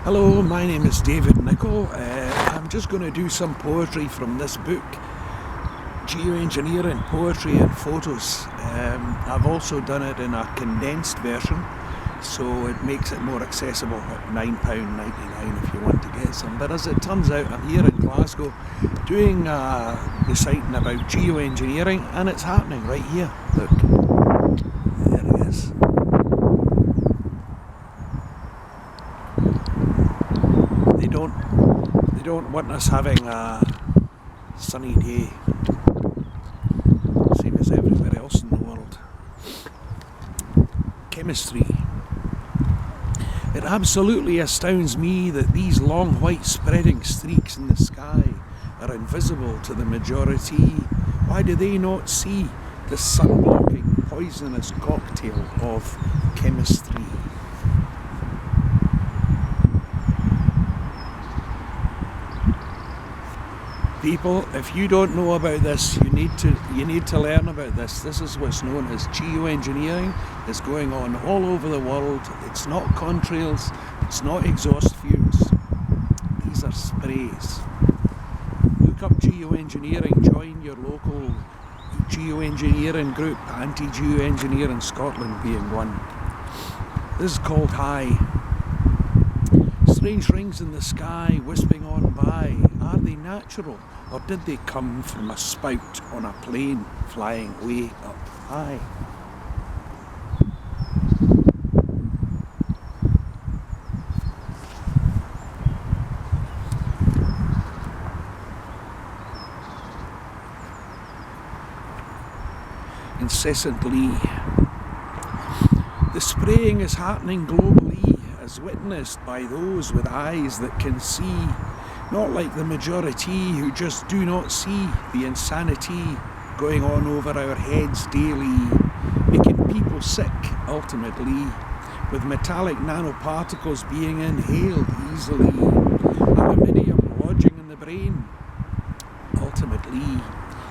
Hello, my name is David Nicoll. I'm just going to do some poetry from this book, Geoengineering, Poetry and Photos. I've also done it in a condensed version, so it makes it more accessible at £9.99 if you want to get some. But as it turns out, I'm here in Glasgow doing reciting about geoengineering, and it's happening right here. Look, there it is. They don't want us having a sunny day, same as everywhere else in the world. Chemistry. It absolutely astounds me that these long white spreading streaks in the sky are invisible to the majority. Why do they not see the sun-blocking poisonous cocktail of chemistry? People, if you don't know about this, you need to learn about this. This is what's known as geoengineering. It's going on all over the world. It's not contrails, it's not exhaust fumes. These are sprays. Look up geoengineering, join your local geoengineering group, anti-geoengineering Scotland being one. This is called high. Strange rings in the sky wisping on by. Are they natural, or did they come from a spout on a plane flying way up high? Incessantly. The spraying is happening globally, as witnessed by those with eyes that can see, not like the majority who just do not see the insanity going on over our heads daily, making people sick ultimately, with metallic nanoparticles being inhaled easily, aluminium lodging in the brain, ultimately,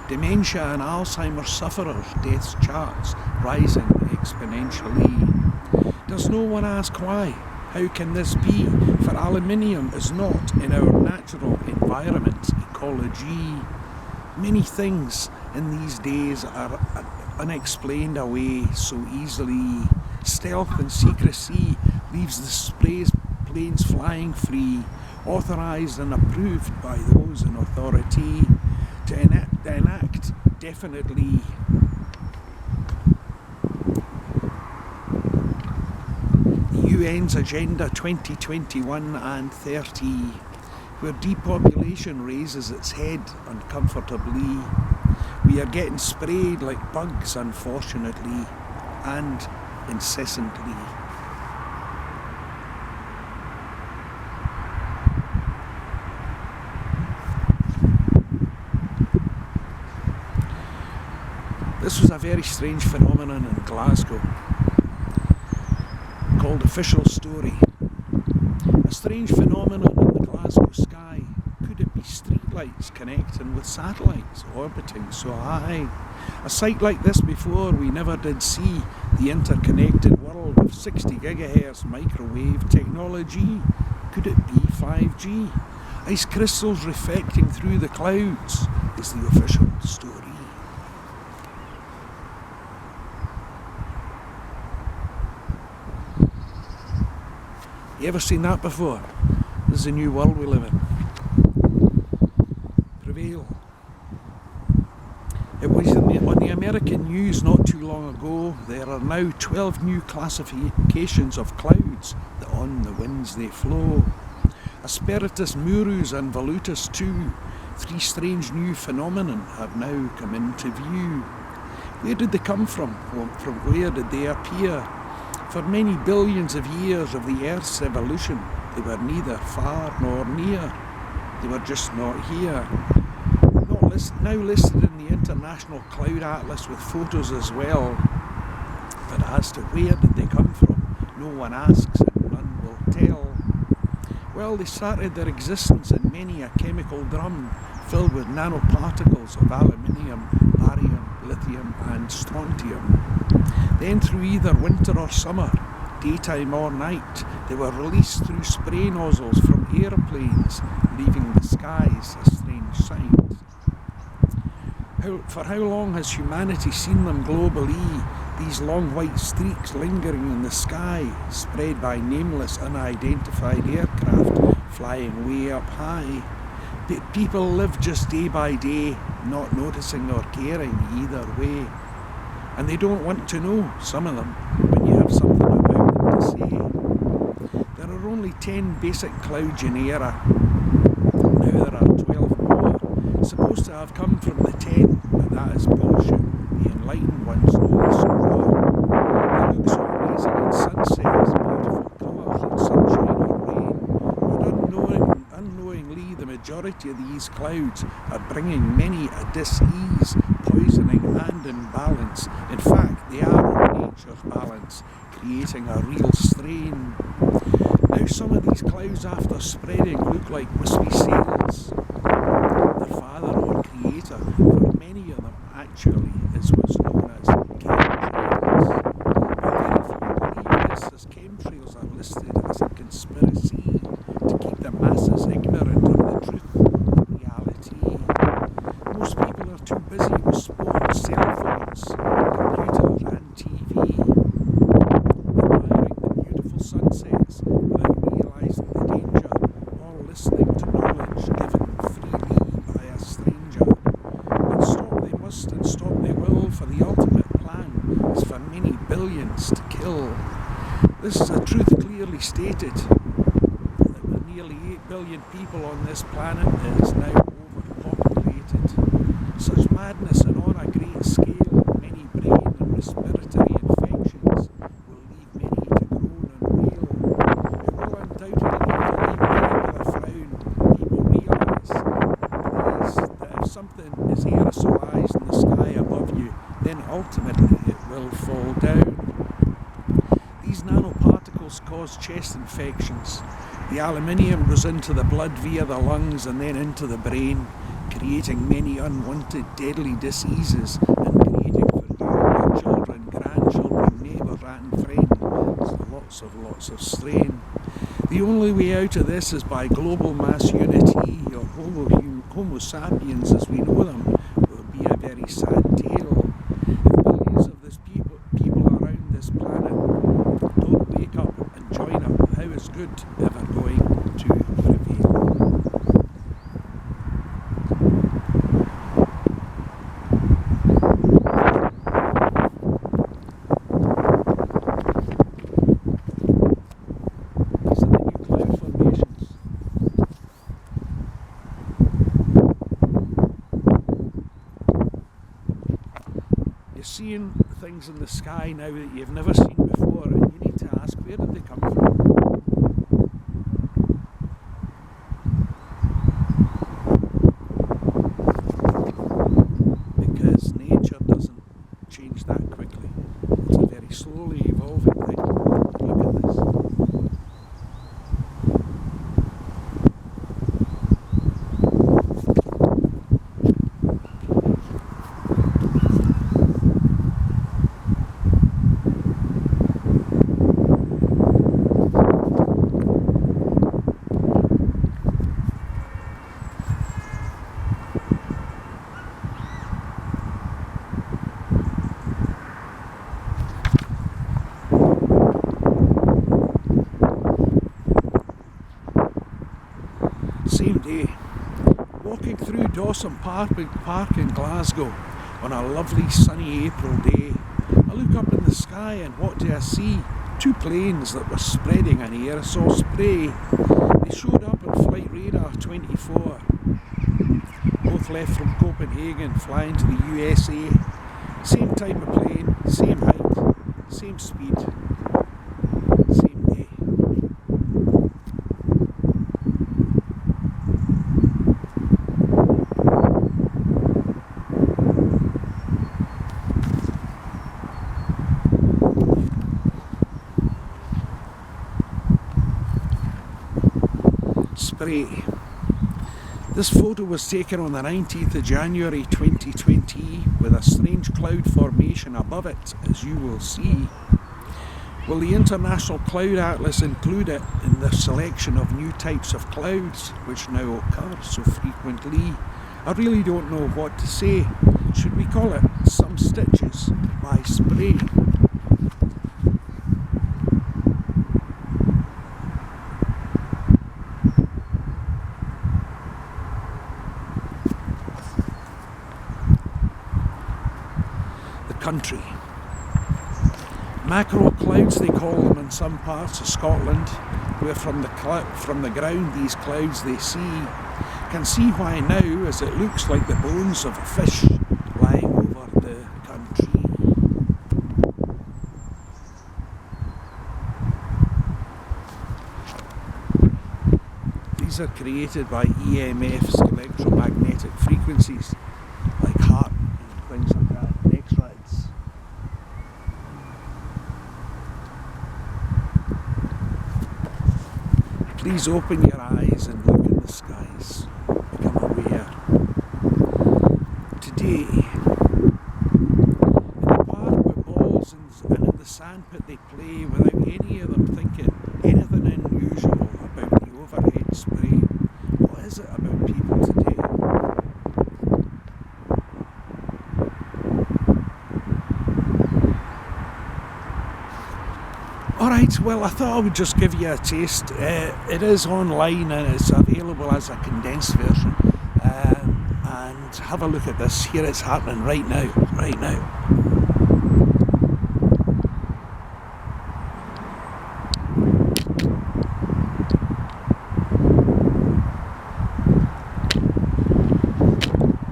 dementia and Alzheimer's sufferers' death charts rising exponentially. Does no one ask why? How can this be? For aluminium is not in our natural environment, ecology. Many things in these days are unexplained away so easily. Stealth and secrecy leaves the planes flying free, authorised and approved by those in authority to enact definitely. UN's Agenda 2021 and 30, where depopulation raises its head uncomfortably. We are getting sprayed like bugs, unfortunately, and incessantly. This was a very strange phenomenon in Glasgow, called Official Story. A strange phenomenon in the Glasgow sky. Could it be streetlights connecting with satellites orbiting so high? A sight like this before we never did see. The interconnected world of 60 gigahertz microwave technology. Could it be 5G? Ice crystals reflecting through the clouds is the official story. You ever seen that before? This is a new world we live in. Prevail. It was on the American news not too long ago. There are now 12 new classifications of clouds that on the winds they flow. Asperitas Murus and Volutus too. 3 strange new phenomenon have now come into view. Where did they come from? From where did they appear? For many billions of years of the Earth's evolution, they were neither far nor near. They were just not here. Now listed in the International Cloud Atlas with photos as well. But as to where did they come from, no one asks and none will tell. Well, they started their existence in many a chemical drum filled with nanoparticles of aluminium, barium, lithium and strontium. Then through either winter or summer, daytime or night. They were released through spray nozzles from aeroplanes, leaving the skies a strange sight. For how long has humanity seen them globally? These long white streaks lingering in the sky, spread by nameless, unidentified aircraft flying way up high. People live just day by day, not noticing or caring either way. And they don't want to know, some of them, when you have something about them to say. There are only 10 basic clouds in era. Now there are 12 more, supposed to have come from the 10, but that is bullshit. The enlightened ones know the score. They look so amazing in sunsets, beautiful colours in sunshine or rain, but unknowingly the majority of these clouds are bringing many a dis-ease, poisoning and imbalance. In fact, they are on nature's balance, creating a real strain. Now some of these clouds after spreading look like wispy sails. Their father or creator, for many of them actually, is what's known as chemtrails. But very few believe this, as chemtrails are listed as a conspiracy to keep the masses ignorant of the truth, the reality. Most people are too busy with sports, cell phones, computers and TV, admiring the beautiful sunsets without realising the danger, or listening to knowledge given freely by a stranger. And stop they must and stop they will, for the ultimate plan is for many billions to kill. This is a truth clearly stated, that with nearly 8 billion people on this planet, it is now overpopulated. Such madness and on a great scale, many brain and respiratory infections will leave many to groan and wail. It will undoubtedly leave many with a frown. People realise that if something is aerosolized in the sky above you, then ultimately it will fall down. These nanoparticles cause chest infections. The aluminium goes into the blood via the lungs and then into the brain, creating many unwanted deadly diseases and creating for you, your children, grandchildren, neighbours and friends lots of strain. The only way out of this is by global mass unity, or Homo sapiens as we know them will be a very sad tale. If billions of this people around this planet don't wake up and join up, how is good ever going to prevail? These are the new cloud formations. You're seeing things in the sky now that you've never seen before, and you need to ask, where did they come from? Because nature doesn't change that quickly. It's a very slowly evolving thing. Look at this. Same day, walking through Dawson Park in Glasgow on a lovely sunny April day. I look up in the sky and what do I see? 2 planes that were spreading an aerosol spray. They showed up on Flight Radar 24. Both left from Copenhagen, flying to the USA. Same type of plane, same height, same speed, same day. Spray. This photo was taken on the 19th of January 2020 with a strange cloud formation above it, as you will see. Will the International Cloud Atlas include it in the selection of new types of clouds which now occur so frequently? I really don't know what to say. Should we call it some stitches by spray? The country. Macro clouds, they call them in some parts of Scotland, where from the ground these clouds they can see why now, as it looks like the bones of a fish lying over the country. These are created by EMFs, electromagnetic frequencies, like heart and things like that, and X-rays. Please open your eyes and look in the skies. Become aware. Today, in the park with balls and in the sandpit they play without any of them thinking anything unusual about the overhead spray. What is it about people today? Alright, well I thought I would just give you a taste. It is online and it's available as a condensed version. And have a look at this. Here it's happening right now.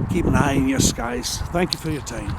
Keep an eye on your skies. Thank you for your time.